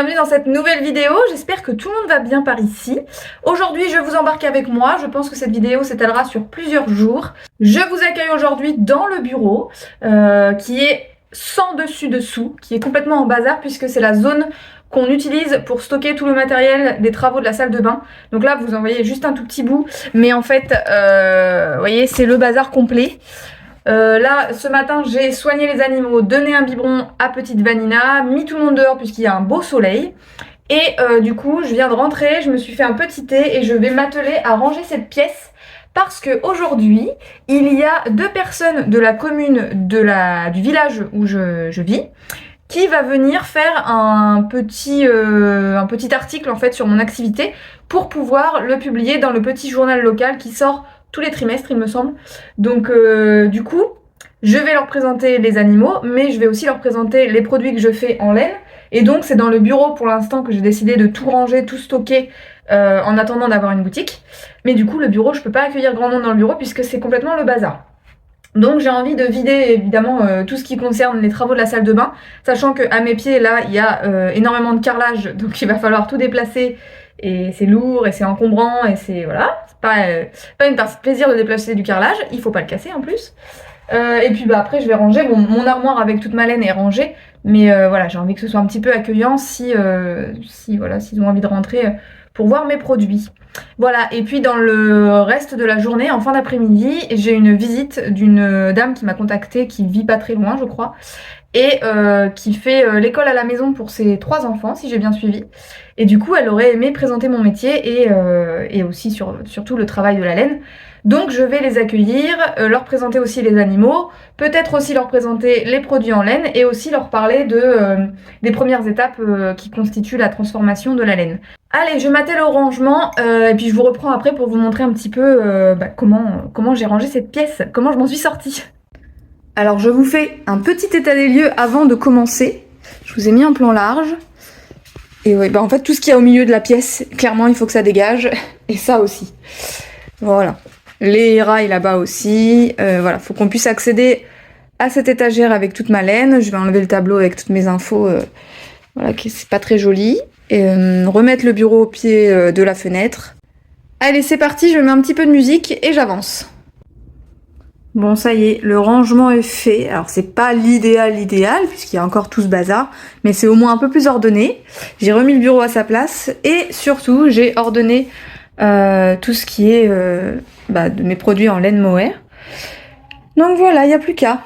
bienvenue dans cette nouvelle vidéo, j'espère que tout le monde va bien par ici. Aujourd'hui je vous embarque avec moi, je pense que cette vidéo s'étalera sur plusieurs jours. Je vous accueille aujourd'hui dans le bureau, qui est sans dessus-dessous, qui est complètement en bazar puisque c'est la zone qu'on utilise pour stocker tout le matériel des travaux de la salle de bain. Donc là vous en voyez juste un tout petit bout, mais en fait, vous voyez, c'est le bazar complet. Là, ce matin, j'ai soigné les animaux, donné un biberon à petite Vanina, mis tout le monde dehors puisqu'il y a un beau soleil. Et du coup, je viens de rentrer, je me suis fait un petit thé et je vais m'atteler à ranger cette pièce parce que aujourd'hui, il y a 2 personnes de la commune du village où je vis qui va venir faire un petit article en fait sur mon activité pour pouvoir le publier dans le petit journal local qui sort tous les trimestres il me semble. Donc du coup je vais leur présenter les animaux, mais je vais aussi leur présenter les produits que je fais en laine. Et donc c'est dans le bureau pour l'instant que j'ai décidé de tout ranger, tout stocker en attendant d'avoir une boutique. Mais du coup le bureau, je peux pas accueillir grand monde dans le bureau puisque c'est complètement le bazar. Donc j'ai envie de vider évidemment tout ce qui concerne les travaux de la salle de bain, sachant qu'à mes pieds là il y a énormément de carrelage, donc il va falloir tout déplacer. Et c'est lourd et c'est encombrant et c'est voilà, c'est pas une partie de plaisir de déplacer du carrelage, il faut pas le casser en plus. Et puis bah après je vais ranger, bon, mon armoire avec toute ma laine est rangée, mais voilà, j'ai envie que ce soit un petit peu accueillant si voilà, s'ils ont envie de rentrer pour voir mes produits. Voilà, et puis dans le reste de la journée, en fin d'après-midi, j'ai une visite d'une dame qui m'a contactée, qui vit pas très loin je crois, et qui fait l'école à la maison pour ses 3 enfants, si j'ai bien suivi. Et du coup, elle aurait aimé présenter mon métier et aussi surtout le travail de la laine. Donc je vais les accueillir, leur présenter aussi les animaux, peut-être aussi leur présenter les produits en laine et aussi leur parler des premières étapes qui constituent la transformation de la laine. Allez, je m'attelle au rangement et puis je vous reprends après pour vous montrer un petit peu comment j'ai rangé cette pièce, comment je m'en suis sortie. Alors je vous fais un petit état des lieux avant de commencer. Je vous ai mis un plan large. Et ouais, bah en fait tout ce qu'il y a au milieu de la pièce, clairement il faut que ça dégage. Et ça aussi. Voilà. Les rails là-bas aussi. Voilà, faut qu'on puisse accéder à cette étagère avec toute ma laine. Je vais enlever le tableau avec toutes mes infos. Voilà, c'est pas très joli. Et remettre le bureau au pied de la fenêtre. Allez, c'est parti, je mets un petit peu de musique et j'avance. Bon, ça y est, le rangement est fait. Alors c'est pas l'idéal puisqu'il y a encore tout ce bazar, mais c'est au moins un peu plus ordonné. J'ai remis le bureau à sa place et surtout j'ai ordonné tout ce qui est de mes produits en laine mohair. Donc voilà, il n'y a plus qu'à.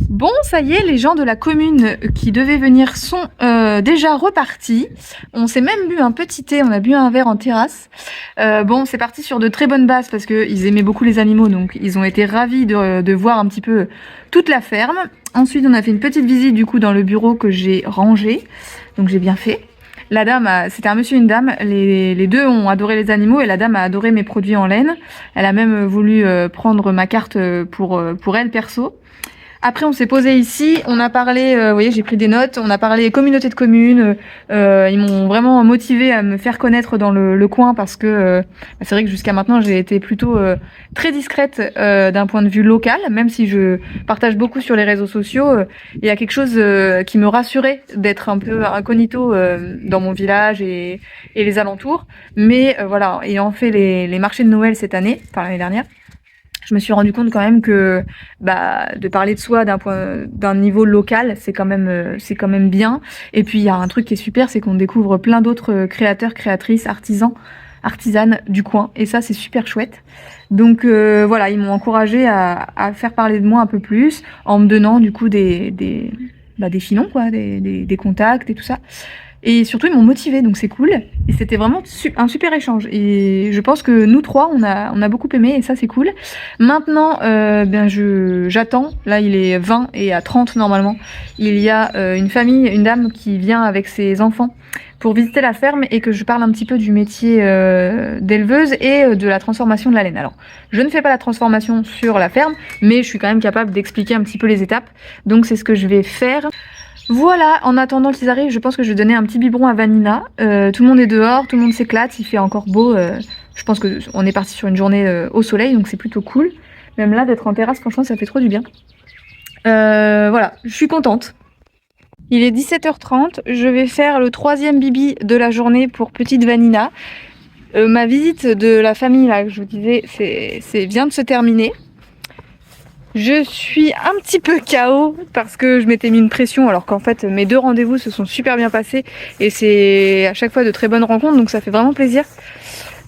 Bon, ça y est, les gens de la commune qui devaient venir sont déjà repartis. On s'est même bu un petit thé, on a bu un verre en terrasse. Bon, c'est parti sur de très bonnes bases parce qu'ils aimaient beaucoup les animaux, donc ils ont été ravis de voir un petit peu toute la ferme. Ensuite, on a fait une petite visite du coup dans le bureau que j'ai rangé, donc j'ai bien fait. La dame, c'était un monsieur et une dame, les deux ont adoré les animaux et la dame a adoré mes produits en laine. Elle a même voulu prendre ma carte pour elle perso. Après, on s'est posé ici, on a parlé, vous voyez, j'ai pris des notes, on a parlé communauté de communes, ils m'ont vraiment motivé à me faire connaître dans le coin parce que c'est vrai que jusqu'à maintenant, j'ai été plutôt très discrète d'un point de vue local, même si je partage beaucoup sur les réseaux sociaux, il y a quelque chose qui me rassurait d'être un peu incognito dans mon village et les alentours. Mais voilà, ayant fait les marchés de Noël cette année, enfin l'année dernière, je me suis rendu compte quand même que de parler de soi d'un niveau local, c'est quand même bien. Et puis il y a un truc qui est super, c'est qu'on découvre plein d'autres créateurs, créatrices, artisans, artisanes du coin. Et ça, c'est super chouette. Donc voilà, ils m'ont encouragée à faire parler de moi un peu plus en me donnant du coup des filons, quoi, des contacts et tout ça. Et surtout, ils m'ont motivée, donc c'est cool. Et c'était vraiment un super échange. Et je pense que nous 3, on a beaucoup aimé, et ça, c'est cool. Maintenant, j'attends. Là, il est 20 et à 30 normalement. Il y a une dame qui vient avec ses enfants pour visiter la ferme et que je parle un petit peu du métier d'éleveuse et de la transformation de la laine. Alors, je ne fais pas la transformation sur la ferme, mais je suis quand même capable d'expliquer un petit peu les étapes. Donc, c'est ce que je vais faire. Voilà, en attendant qu'ils arrivent, je pense que je vais donner un petit biberon à Vanina. Tout le monde est dehors, tout le monde s'éclate, il fait encore beau. Je pense qu'on est parti sur une journée au soleil, donc c'est plutôt cool. Même là, d'être en terrasse, franchement, ça fait trop du bien. Voilà, je suis contente. Il est 17h30, je vais faire le 3e bibi de la journée pour petite Vanina. Ma visite de la famille, là, que je vous disais, vient de se terminer. Je suis un petit peu KO parce que je m'étais mis une pression alors qu'en fait mes 2 rendez-vous se sont super bien passés et c'est à chaque fois de très bonnes rencontres, donc ça fait vraiment plaisir.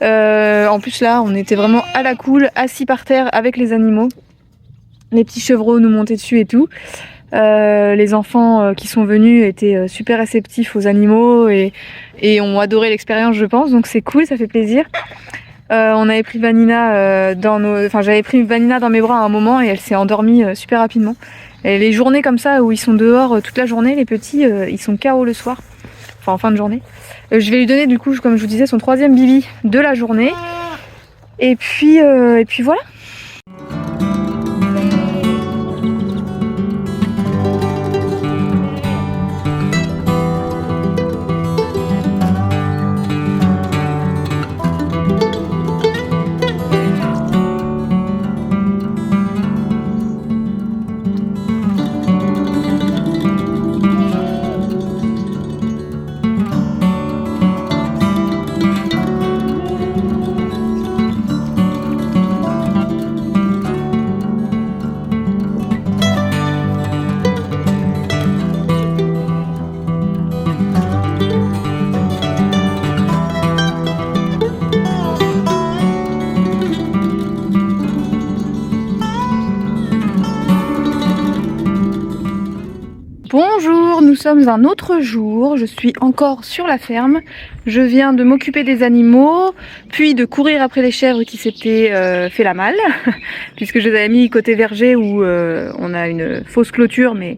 En plus là on était vraiment à la cool, assis par terre avec les animaux. Les petits chevreaux nous montaient dessus et tout. Les enfants qui sont venus étaient super réceptifs aux animaux et ont adoré l'expérience, je pense, donc c'est cool, ça fait plaisir. On avait pris Vanina j'avais pris Vanina dans mes bras à un moment et elle s'est endormie super rapidement. Et les journées comme ça où ils sont dehors toute la journée, les petits, ils sont KO le soir, enfin en fin de journée. Je vais lui donner du coup, comme je vous disais, son 3e bibi de la journée. Et puis voilà. Bonjour, nous sommes un autre jour, je suis encore sur la ferme, je viens de m'occuper des animaux, puis de courir après les chèvres qui s'étaient fait la malle, puisque je les avais mis côté verger où on a une fausse clôture, mais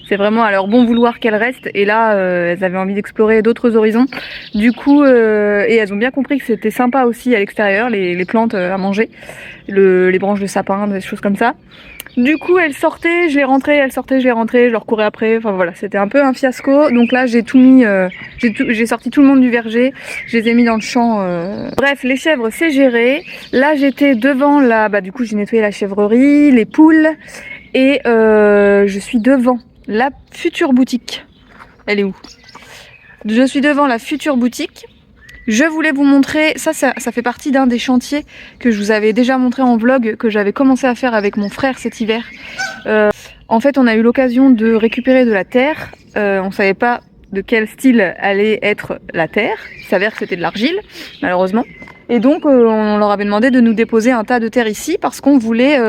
c'est vraiment à leur bon vouloir qu'elles restent, et là elles avaient envie d'explorer d'autres horizons, du coup, et elles ont bien compris que c'était sympa aussi à l'extérieur, les plantes à manger, les branches de sapin, des choses comme ça. Du coup, elles sortaient, je les rentrais, elles sortaient, je les rentrais, je leur courais après. Enfin voilà, c'était un peu un fiasco. Donc là, j'ai tout mis, j'ai sorti tout le monde du verger, je les ai mis dans le champ. Bref, les chèvres, c'est géré. Là, j'étais devant du coup, j'ai nettoyé la chèvrerie, les poules, et je suis devant la future boutique. Elle est où? Je suis devant la future boutique. Je voulais vous montrer, ça fait partie d'un des chantiers que je vous avais déjà montré en vlog, que j'avais commencé à faire avec mon frère cet hiver. En fait, on a eu l'occasion de récupérer de la terre. On savait pas de quel style allait être la terre. Il s'avère que c'était de l'argile, malheureusement. Et donc, on leur avait demandé de nous déposer un tas de terre ici parce qu'on voulait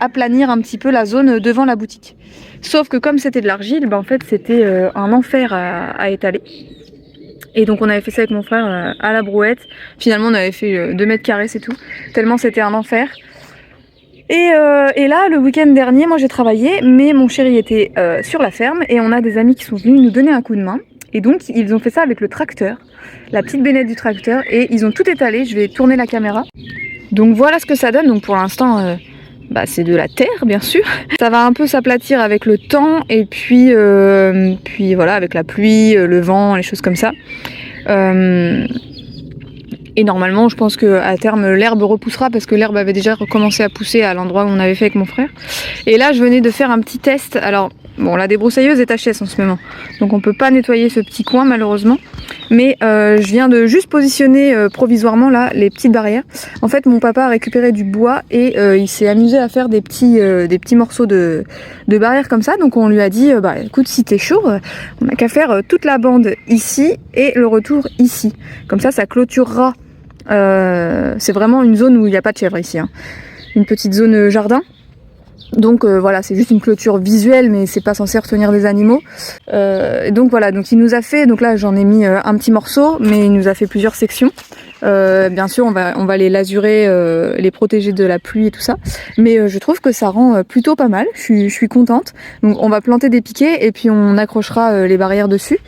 aplanir un petit peu la zone devant la boutique. Sauf que comme c'était de l'argile, en fait, c'était un enfer à étaler. Et donc on avait fait ça avec mon frère à la brouette. Finalement on avait fait 2 mètres carrés, c'est tout. Tellement c'était un enfer. Et là le week-end dernier moi j'ai travaillé, mais mon chéri était sur la ferme et on a des amis qui sont venus nous donner un coup de main. Et donc ils ont fait ça avec le tracteur, la petite bénette du tracteur, et ils ont tout étalé. Je vais tourner la caméra. Donc voilà ce que ça donne. Donc pour l'instant c'est de la terre bien sûr. Ça va un peu s'aplatir avec le temps et puis voilà, avec la pluie, le vent, les choses comme ça. Et normalement je pense qu'à terme l'herbe repoussera parce que l'herbe avait déjà recommencé à pousser à l'endroit où on avait fait avec mon frère. Et là je venais de faire un petit test. Alors bon, la débroussailleuse est HS en ce moment, donc on peut pas nettoyer ce petit coin malheureusement. Mais je viens de juste positionner provisoirement là les petites barrières. En fait mon papa a récupéré du bois et il s'est amusé à faire des petits morceaux de barrières comme ça. Donc on lui a dit écoute, si t'es chaud, on n'a qu'à faire toute la bande ici et le retour ici. Comme ça clôturera. C'est vraiment une zone où il n'y a pas de chèvres ici, hein. Une petite zone jardin. Donc voilà, c'est juste une clôture visuelle, mais c'est pas censé retenir des animaux. Donc voilà, donc il nous a fait, donc là j'en ai mis un petit morceau, mais il nous a fait plusieurs sections. Bien sûr, on va les lasurer, les protéger de la pluie et tout ça. Mais je trouve que ça rend plutôt pas mal. Je suis contente. Donc on va planter des piquets et puis on accrochera les barrières dessus.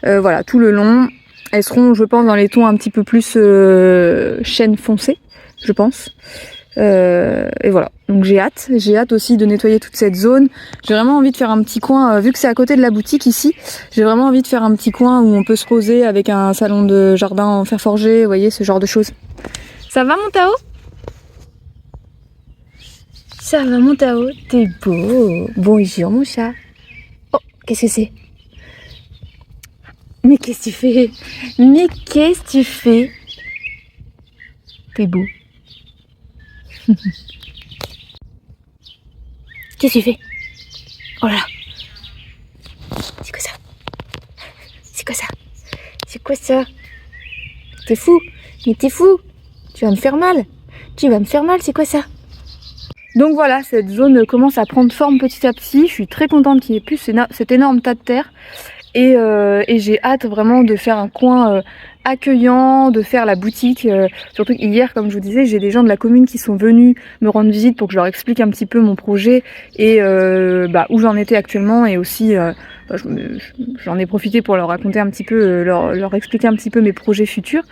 Voilà, tout le long. Elles seront, je pense, dans les tons un petit peu plus chêne foncé. je pense. Et voilà, donc j'ai hâte aussi de nettoyer toute cette zone. J'ai vraiment envie de faire un petit coin, vu que c'est à côté de la boutique ici, j'ai vraiment envie de faire un petit coin où on peut se poser avec un salon de jardin en fer forgé, vous voyez, ce genre de choses. Ça va mon Tao? Ça va mon Tao? T'es beau. Bonjour mon chat. Oh, qu'est-ce que c'est? Mais qu'est-ce que tu fais? Mais qu'est-ce que tu fais? T'es beau. Qu'est-ce que tu fais? Oh là là. C'est quoi ça? C'est quoi ça? C'est quoi ça? T'es fou? Mais t'es fou? Tu vas me faire mal. Tu vas me faire mal, c'est quoi ça? Donc voilà, cette zone commence à prendre forme petit à petit. Je suis très contente qu'il n'y ait plus cet énorme tas de terre. Et j'ai hâte vraiment de faire un coin accueillant, de faire la boutique. Surtout hier, comme je vous disais, j'ai des gens de la commune qui sont venus me rendre visite pour que je leur explique un petit peu mon projet et où j'en étais actuellement, et aussi j'en ai profité pour leur raconter un petit peu, leur expliquer un petit peu mes projets futurs.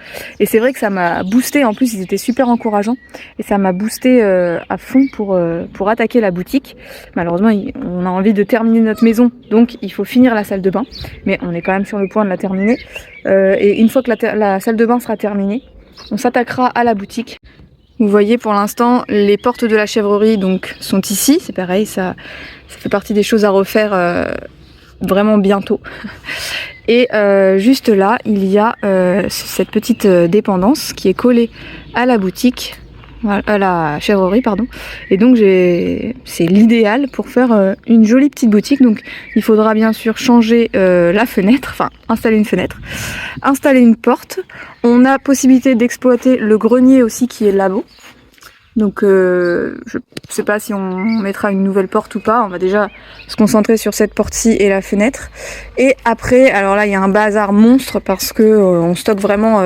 Et c'est vrai que ça m'a boosté, en plus ils étaient super encourageants, et ça m'a boosté à fond pour attaquer la boutique. Malheureusement on a envie de terminer notre maison, donc il faut finir la salle de bain, mais on est quand même sur le point de la terminer. Et une fois que la salle de bain sera terminée, on s'attaquera à la boutique. Vous voyez, pour l'instant, les portes de la chèvrerie donc sont ici. C'est pareil, ça fait partie des choses à refaire vraiment bientôt. Et juste là, il y a cette petite dépendance qui est collée à la boutique, à la chèvrerie, pardon. Et donc c'est l'idéal pour faire une jolie petite boutique. Donc il faudra bien sûr changer la fenêtre, enfin installer une fenêtre, installer une porte. On a possibilité d'exploiter le grenier aussi qui est là-bas. Donc je sais pas si on mettra une nouvelle porte ou pas. On va déjà se concentrer sur cette porte-ci et la fenêtre. Et après, alors là il y a un bazar monstre parce que on stocke vraiment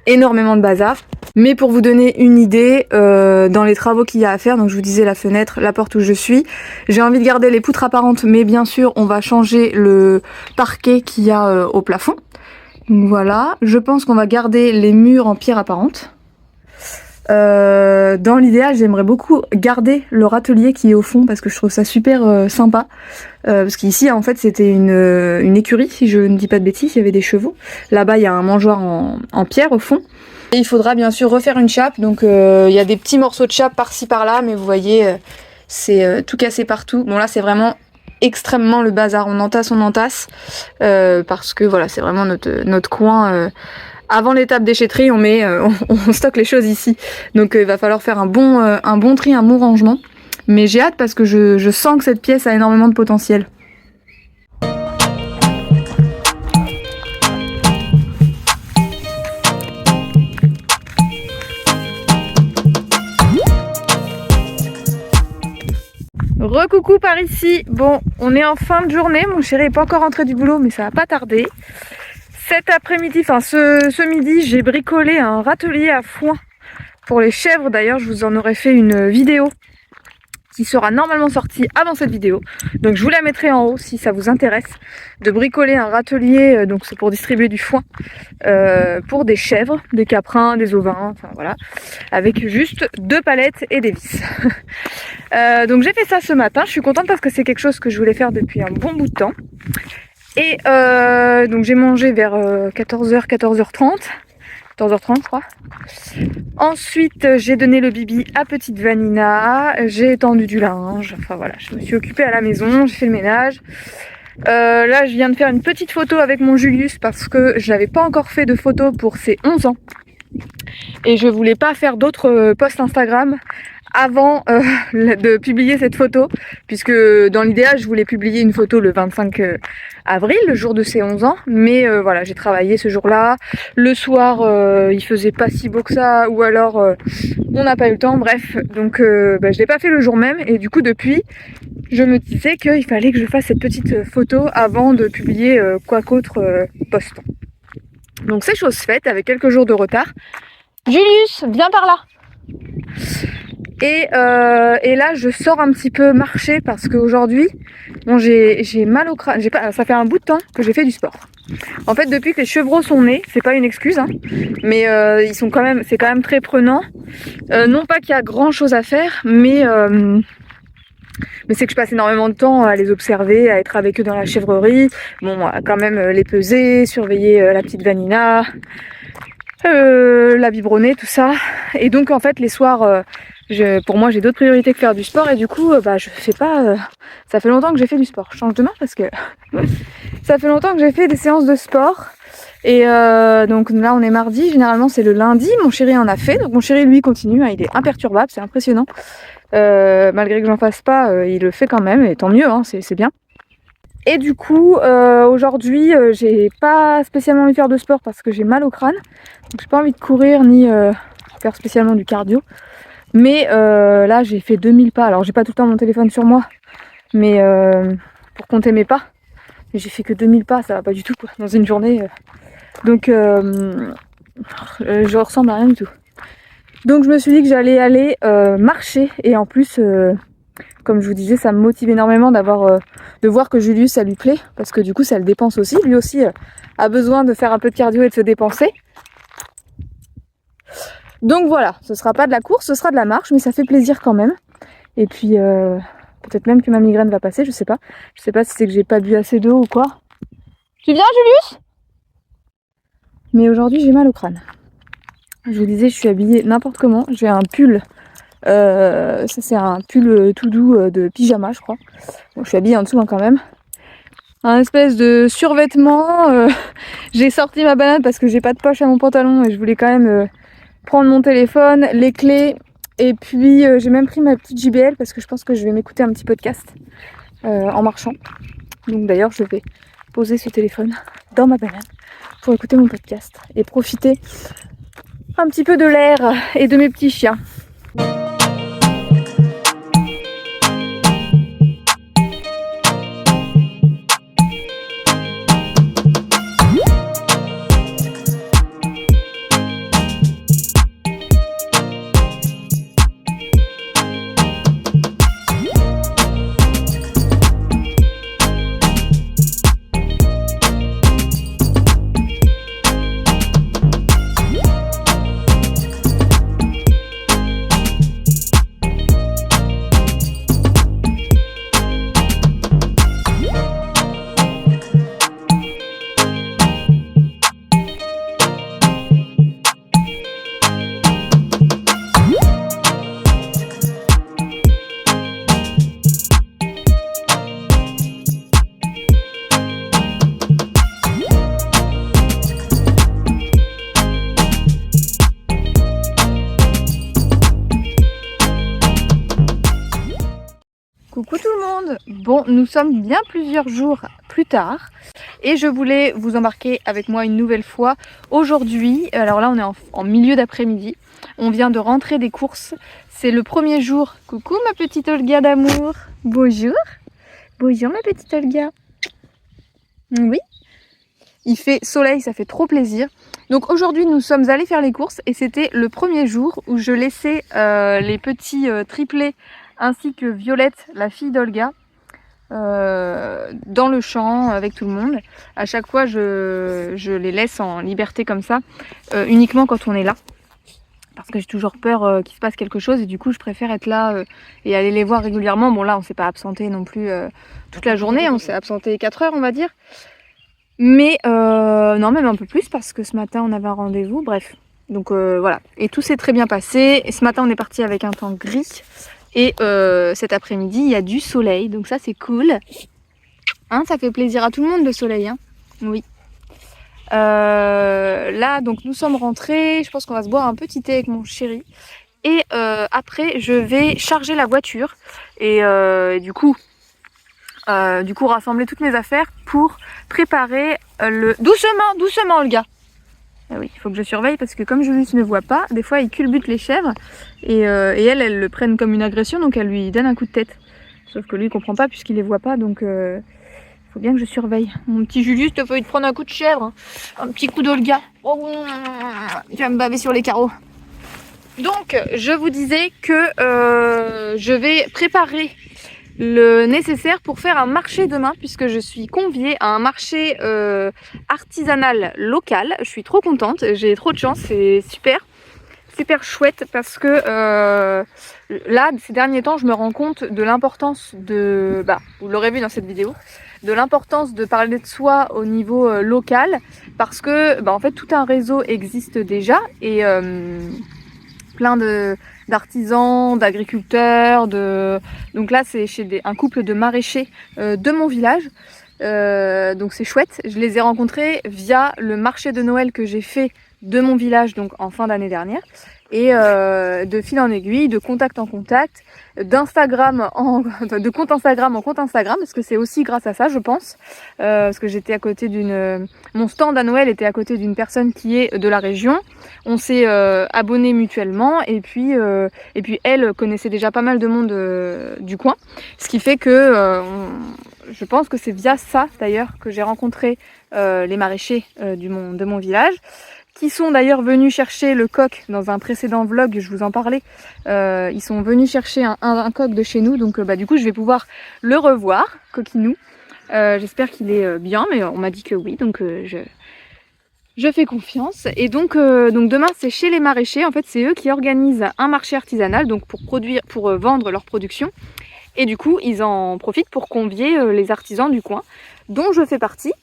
énormément de bazar. Mais pour vous donner une idée, dans les travaux qu'il y a à faire, donc je vous disais la fenêtre, la porte où je suis, j'ai envie de garder les poutres apparentes, mais bien sûr on va changer le parquet qu'il y a au plafond. Donc voilà, je pense qu'on va garder les murs en pierre apparente. Dans l'idéal, j'aimerais beaucoup garder le râtelier qui est au fond parce que je trouve ça super sympa. Parce qu'ici, en fait, c'était une écurie, si je ne dis pas de bêtises, il y avait des chevaux. Là-bas, il y a un mangeoir en pierre au fond. Et il faudra bien sûr refaire une chape. Donc, il y a des petits morceaux de chape par-ci par-là, mais vous voyez, c'est tout cassé partout. Bon, là, c'est vraiment extrêmement le bazar. On entasse parce que voilà, c'est vraiment notre coin. Avant l'étape déchetterie, on stocke les choses ici. Donc il va falloir faire un bon tri, un bon rangement. Mais j'ai hâte parce que je sens que cette pièce a énormément de potentiel. Recoucou par ici. Bon, on est en fin de journée. Mon chéri n'est pas encore rentré du boulot, mais ça va pas tarder. Cet après-midi, enfin ce midi, j'ai bricolé un râtelier à foin pour les chèvres. D'ailleurs, je vous en aurais fait une vidéo qui sera normalement sortie avant cette vidéo. Donc je vous la mettrai en haut si ça vous intéresse de bricoler un râtelier. Donc c'est pour distribuer du foin pour des chèvres, des caprins, des ovins, enfin voilà, avec juste 2 palettes et des vis. Donc j'ai fait ça ce matin. Je suis contente parce que c'est quelque chose que je voulais faire depuis un bon bout de temps. Et donc j'ai mangé vers 14h, 14h30. 14h30 je crois. Ensuite j'ai donné le bibi à petite Vanina, j'ai étendu du linge, enfin voilà, je me suis occupée à la maison, j'ai fait le ménage. Là je viens de faire une petite photo avec mon Julius parce que je n'avais pas encore fait de photo pour ses 11 ans. Et je voulais pas faire d'autres posts Instagram avant de publier cette photo, puisque dans l'idéal je voulais publier une photo le 25 avril, le jour de ses 11 ans, mais voilà, j'ai travaillé ce jour-là, le soir il faisait pas si beau que ça, ou alors on n'a pas eu le temps, bref, donc je l'ai pas fait le jour même, et du coup depuis je me disais qu'il fallait que je fasse cette petite photo avant de publier quoi qu'autre post. Donc c'est chose faite avec quelques jours de retard. Julius, viens par là. Et là je sors un petit peu marcher parce qu'aujourd'hui bon, j'ai mal au crâne, ça fait un bout de temps que j'ai fait du sport. En fait, depuis que les chevreaux sont nés, c'est pas une excuse, hein, mais ils sont quand même, c'est quand même très prenant. Non pas qu'il y a grand chose à faire, mais c'est que je passe énormément de temps à les observer, à être avec eux dans la chèvrerie. Bon, à quand même les peser, surveiller la petite Vanina, la biberonner, tout ça. Et donc en fait les soirs, pour moi j'ai d'autres priorités que faire du sport et du coup je fais pas. Ça fait longtemps que j'ai fait du sport. Je change de main parce que ça fait longtemps que j'ai fait des séances de sport. Et donc là on est mardi, généralement c'est le lundi, mon chéri en a fait. Donc mon chéri lui continue, hein, il est imperturbable, c'est impressionnant. Malgré que j'en fasse pas, il le fait quand même et tant mieux, hein, c'est bien. Et du coup aujourd'hui j'ai pas spécialement envie de faire de sport parce que j'ai mal au crâne. Donc j'ai pas envie de courir ni faire spécialement du cardio. Mais là j'ai fait 2000 pas. Alors j'ai pas tout le temps mon téléphone sur moi. Mais pour compter mes pas. Mais j'ai fait que 2000 pas, ça va pas du tout quoi, dans une journée. Donc je ressemble à rien du tout. Donc je me suis dit que j'allais aller marcher. Et en plus, comme je vous disais, ça me motive énormément de voir que Julius ça lui plaît. Parce que du coup ça le dépense aussi. Lui aussi a besoin de faire un peu de cardio et de se dépenser. Donc voilà, ce sera pas de la course, ce sera de la marche, mais ça fait plaisir quand même. Et puis peut-être même que ma migraine va passer, je sais pas. Je sais pas si c'est que j'ai pas bu assez d'eau ou quoi. Tu viens Julius? Mais aujourd'hui j'ai mal au crâne. Je vous disais, je suis habillée n'importe comment. J'ai un pull, ça c'est un pull tout doux de pyjama je crois. Bon, je suis habillée en dessous hein, quand même. Un espèce de survêtement. J'ai sorti ma banane parce que j'ai pas de poche à mon pantalon et je voulais quand même prendre mon téléphone, les clés, et puis j'ai même pris ma petite JBL parce que je pense que je vais m'écouter un petit podcast en marchant. Donc d'ailleurs je vais poser ce téléphone dans ma banane pour écouter mon podcast et profiter un petit peu de l'air et de mes petits chiens. Coucou tout le monde. Bon, nous sommes bien plusieurs jours plus tard et je voulais vous embarquer avec moi une nouvelle fois aujourd'hui. Alors là on est en milieu d'après-midi, on vient de rentrer des courses, c'est le premier jour. Coucou ma petite Olga d'amour. Bonjour. Bonjour ma petite Olga. Oui, il fait soleil, ça fait trop plaisir. Donc aujourd'hui nous sommes allés faire les courses et c'était le premier jour où je laissais les petits triplés ainsi que Violette, la fille d'Olga, dans le champ avec tout le monde. À chaque fois je les laisse en liberté comme ça, uniquement quand on est là. Parce que j'ai toujours peur qu'il se passe quelque chose et du coup je préfère être là et aller les voir régulièrement. Bon là on s'est pas absenté non plus toute la journée, on s'est absenté 4 heures on va dire. Mais non même un peu plus parce que ce matin on avait un rendez-vous, bref. Donc voilà, et tout s'est très bien passé. Et ce matin on est parti avec un temps gris. Et cet après-midi, il y a du soleil, donc ça c'est cool. Hein, ça fait plaisir à tout le monde le soleil, hein. Oui. Là, donc nous sommes rentrés. Je pense qu'on va se boire un petit thé avec mon chéri. Et après, je vais charger la voiture et du coup rassembler toutes mes affaires pour préparer le... Doucement, doucement, Olga. Ah oui, il faut que je surveille parce que comme Julius ne voit pas, des fois il culbute les chèvres et elles le prennent comme une agression, donc elles lui donnent un coup de tête. Sauf que lui il comprend pas puisqu'il les voit pas, donc il faut bien que je surveille. Mon petit Julius, t'as failli te prendre un coup de chèvre, hein. Un petit coup d'Olga. Oh, tu vas me baver sur les carreaux. Donc je vous disais que je vais préparer le nécessaire pour faire un marché demain, puisque je suis conviée à un marché artisanal local. Je suis trop contente, j'ai trop de chance, c'est super chouette, parce que là, ces derniers temps, je me rends compte de l'importance de, vous l'aurez vu dans cette vidéo, de l'importance de parler de soi au niveau local, parce que en fait tout un réseau existe déjà, et plein d'artisans, d'agriculteurs, donc là c'est chez un couple de maraîchers de mon village. Donc c'est chouette, je les ai rencontrés via le marché de Noël que j'ai fait de mon village, donc en fin d'année dernière, et de fil en aiguille, de contact en contact, de compte Instagram en compte Instagram, parce que c'est aussi grâce à ça, je pense, parce que j'étais à côté mon stand à Noël était à côté d'une personne qui est de la région. On s'est abonnés mutuellement, et puis elle connaissait déjà pas mal de monde du coin, ce qui fait que je pense que c'est via ça d'ailleurs que j'ai rencontré les maraîchers de mon village, qui sont d'ailleurs venus chercher le coq dans un précédent vlog, je vous en parlais. Ils sont venus chercher un coq de chez nous, donc du coup je vais pouvoir le revoir, Coquinou. J'espère qu'il est bien, mais on m'a dit que oui, donc je fais confiance. Et donc demain c'est chez les maraîchers, en fait c'est eux qui organisent un marché artisanal, donc pour vendre leur production. Et du coup ils en profitent pour convier les artisans du coin, dont je fais partie.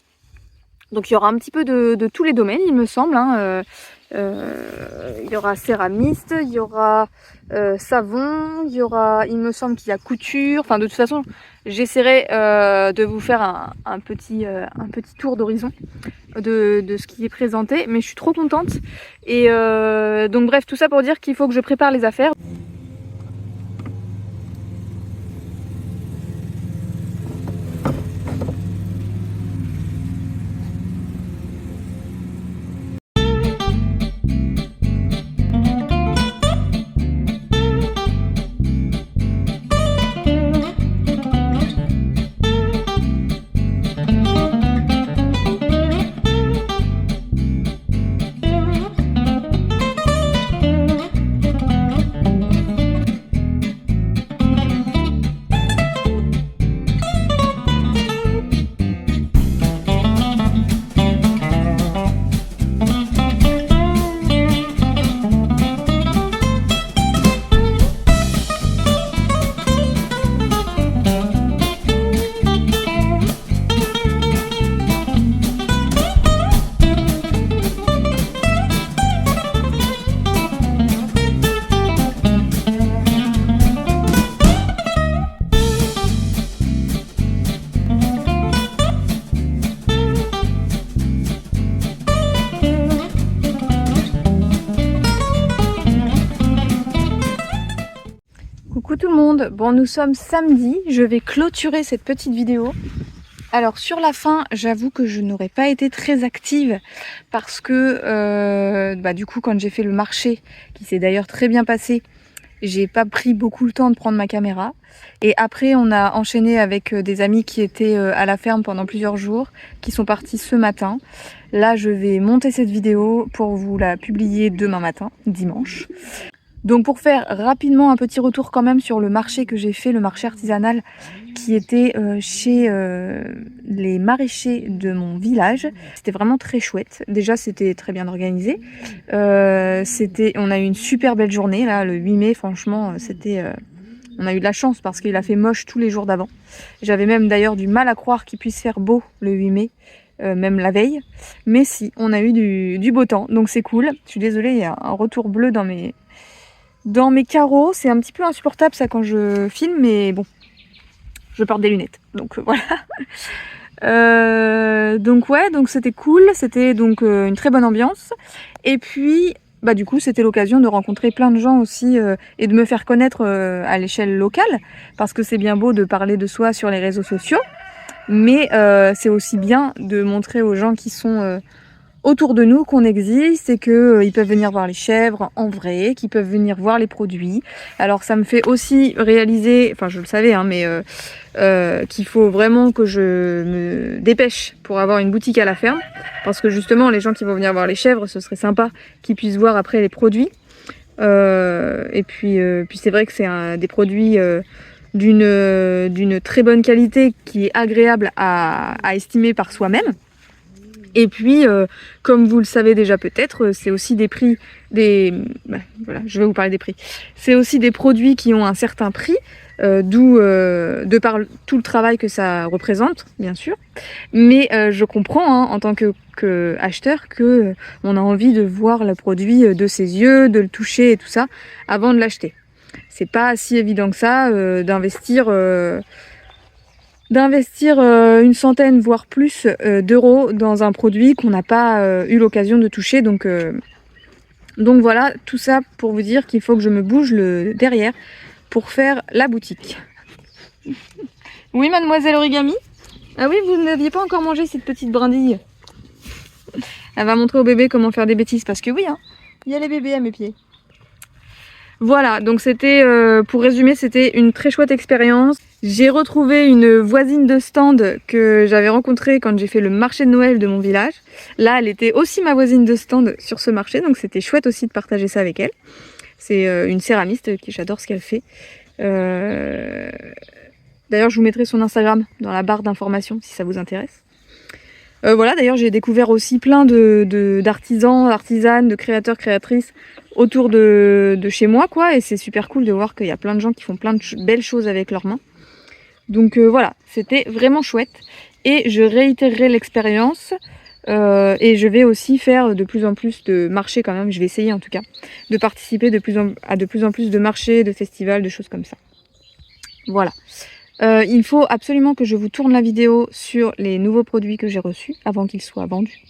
Donc il y aura un petit peu de tous les domaines, il me semble. Il y aura céramiste, il y aura savon, il me semble qu'il y a couture. Enfin de toute façon, j'essaierai de vous faire un petit tour d'horizon de ce qui est présenté. Mais je suis trop contente. Et donc bref, tout ça pour dire qu'il faut que je prépare les affaires. Coucou tout le monde, bon nous sommes samedi, je vais clôturer cette petite vidéo. Alors sur la fin, j'avoue que je n'aurais pas été très active parce que du coup quand j'ai fait le marché, qui s'est d'ailleurs très bien passé, j'ai pas pris beaucoup le temps de prendre ma caméra. Et après on a enchaîné avec des amis qui étaient à la ferme pendant plusieurs jours, qui sont partis ce matin. Là je vais monter cette vidéo pour vous la publier demain matin, dimanche. Donc pour faire rapidement un petit retour quand même sur le marché que j'ai fait, le marché artisanal qui était chez les maraîchers de mon village. C'était vraiment très chouette. Déjà c'était très bien organisé. On a eu une super belle journée là, le 8 mai, franchement on a eu de la chance parce qu'il a fait moche tous les jours d'avant. J'avais même d'ailleurs du mal à croire qu'il puisse faire beau le 8 mai. Même la veille, mais si, on a eu du beau temps, donc c'est cool. Je suis désolée, il y a un retour bleu dans mes carreaux, c'est un petit peu insupportable ça quand je filme, mais bon, je porte des lunettes, donc voilà. Donc ouais, donc c'était cool, c'était donc une très bonne ambiance, et puis du coup c'était l'occasion de rencontrer plein de gens aussi et de me faire connaître à l'échelle locale, parce que c'est bien beau de parler de soi sur les réseaux sociaux, mais c'est aussi bien de montrer aux gens qui sont autour de nous qu'on existe et qu'ils peuvent venir voir les chèvres en vrai, qu'ils peuvent venir voir les produits. Alors ça me fait aussi réaliser, enfin je le savais, mais qu'il faut vraiment que je me dépêche pour avoir une boutique à la ferme, parce que justement les gens qui vont venir voir les chèvres, ce serait sympa qu'ils puissent voir après les produits. Et puis c'est vrai que c'est des produits d'une très bonne qualité qui est agréable à estimer par soi-même. Et puis, comme vous le savez déjà peut-être, c'est aussi des prix, voilà, je vais vous parler des prix. C'est aussi des produits qui ont un certain prix, d'où, de par tout le travail que ça représente, bien sûr. Mais je comprends, hein, en tant que acheteur, que on a envie de voir le produit de ses yeux, de le toucher et tout ça, avant de l'acheter. C'est pas si évident que ça d'investir une centaine voire plus d'euros dans un produit qu'on n'a pas eu l'occasion de toucher. Donc voilà, tout ça pour vous dire qu'il faut que je me bouge le derrière pour faire la boutique. Oui, mademoiselle Origami? Ah oui, vous n'aviez pas encore mangé cette petite brindille? Elle va montrer au bébé comment faire des bêtises, parce que oui, hein, il y a les bébés à mes pieds. Voilà, donc c'était, pour résumer, c'était une très chouette expérience. J'ai retrouvé une voisine de stand que j'avais rencontrée quand j'ai fait le marché de Noël de mon village. Là, elle était aussi ma voisine de stand sur ce marché, donc c'était chouette aussi de partager ça avec elle. C'est une céramiste, qui j'adore ce qu'elle fait. D'ailleurs, je vous mettrai son Instagram dans la barre d'informations si ça vous intéresse. Voilà, d'ailleurs j'ai découvert aussi plein d'artisans, artisanes, de créateurs, créatrices autour de chez moi, quoi, et c'est super cool de voir qu'il y a plein de gens qui font plein de belles choses avec leurs mains. Donc voilà, c'était vraiment chouette, et je réitérerai l'expérience, et je vais aussi faire de plus en plus de marchés quand même, je vais essayer en tout cas, de participer à de plus en plus de marchés, de festivals, de choses comme ça. Voilà. Il faut absolument que je vous tourne la vidéo sur les nouveaux produits que j'ai reçus avant qu'ils soient vendus.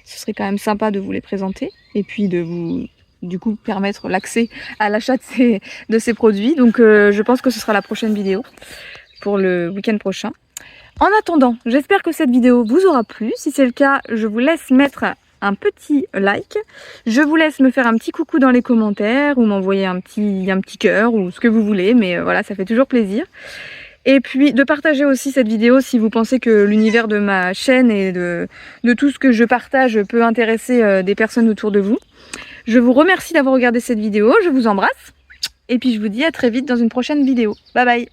Ce serait quand même sympa de vous les présenter et puis de vous, du coup, permettre l'accès à l'achat de ces produits. Donc je pense que ce sera la prochaine vidéo pour le week-end prochain. En attendant, j'espère que cette vidéo vous aura plu. Si c'est le cas, je vous laisse mettre un petit like. Je vous laisse me faire un petit coucou dans les commentaires ou m'envoyer un petit cœur ou ce que vous voulez. Mais voilà, ça fait toujours plaisir. Et puis de partager aussi cette vidéo si vous pensez que l'univers de ma chaîne et de tout ce que je partage peut intéresser des personnes autour de vous. Je vous remercie d'avoir regardé cette vidéo, je vous embrasse. Et puis je vous dis à très vite dans une prochaine vidéo. Bye bye!